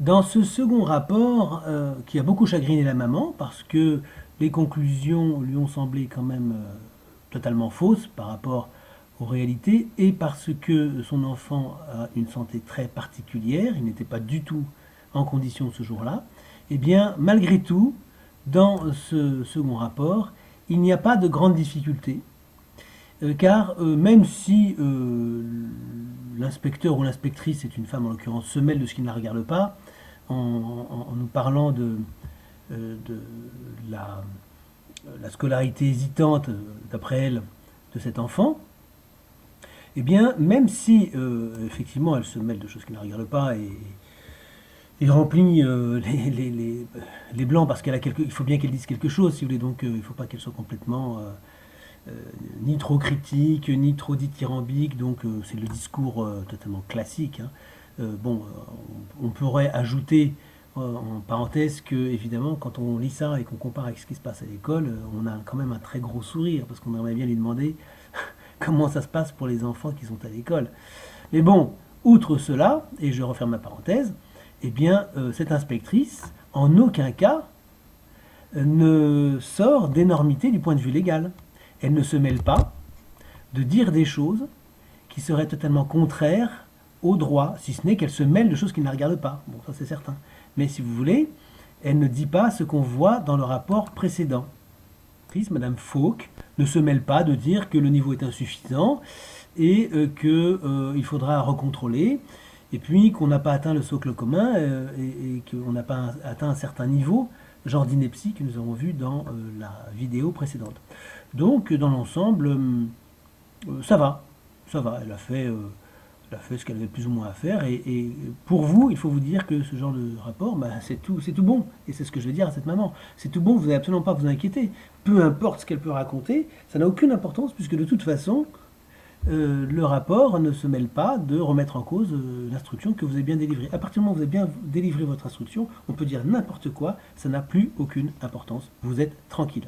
Dans ce second rapport, qui a beaucoup chagriné la maman, parce que les conclusions lui ont semblé quand même totalement fausses par rapport aux réalités, et parce que son enfant a une santé très particulière, il n'était pas du tout en condition ce jour-là, eh bien, malgré tout, dans ce second rapport, il n'y a pas de grandes difficultés, car même si l'inspecteur ou l'inspectrice, c'est une femme en l'occurrence, se mêle de ce qui ne la regarde pas, en nous parlant de la scolarité hésitante, d'après elle, de cet enfant, eh bien, même si effectivement elle se mêle de choses qui ne la regardent pas et remplit les blancs parce il faut bien qu'elle dise quelque chose, si vous voulez, donc il ne faut pas qu'elle soit complètement euh, ni trop critique, ni trop dithyrambique, donc c'est le discours totalement classique, hein. Bon, on pourrait ajouter en parenthèse que, évidemment, quand on lit ça et qu'on compare avec ce qui se passe à l'école, on a quand même un très gros sourire, parce qu'on aimerait bien lui demander comment ça se passe pour les enfants qui sont à l'école. Mais bon, outre cela, et je referme ma parenthèse, eh bien, cette inspectrice, en aucun cas, ne sort d'énormité du point de vue légal. Elle ne se mêle pas de dire des choses qui seraient totalement contraires au droit, si ce n'est qu'elle se mêle de choses qui ne la regardent pas. Bon, ça c'est certain. Mais si vous voulez, elle ne dit pas ce qu'on voit dans le rapport précédent. Madame Fauque ne se mêle pas de dire que le niveau est insuffisant et qu'il faudra recontrôler, et puis qu'on n'a pas atteint le socle commun et qu'on n'a pas atteint un certain niveau, genre d'ineptie que nous avons vu dans la vidéo précédente. Donc, dans l'ensemble, ça va, ça va. Elle a fait ce qu'elle avait plus ou moins à faire. Et pour vous, il faut vous dire que ce genre de rapport, bah, c'est tout bon. Et c'est ce que je vais dire à cette maman. C'est tout bon, vous n'avez absolument pas à vous inquiéter. Peu importe ce qu'elle peut raconter, ça n'a aucune importance, puisque de toute façon, le rapport ne se mêle pas de remettre en cause l'instruction que vous avez bien délivrée. À partir du moment où vous avez bien délivré votre instruction, on peut dire n'importe quoi, ça n'a plus aucune importance. Vous êtes tranquille.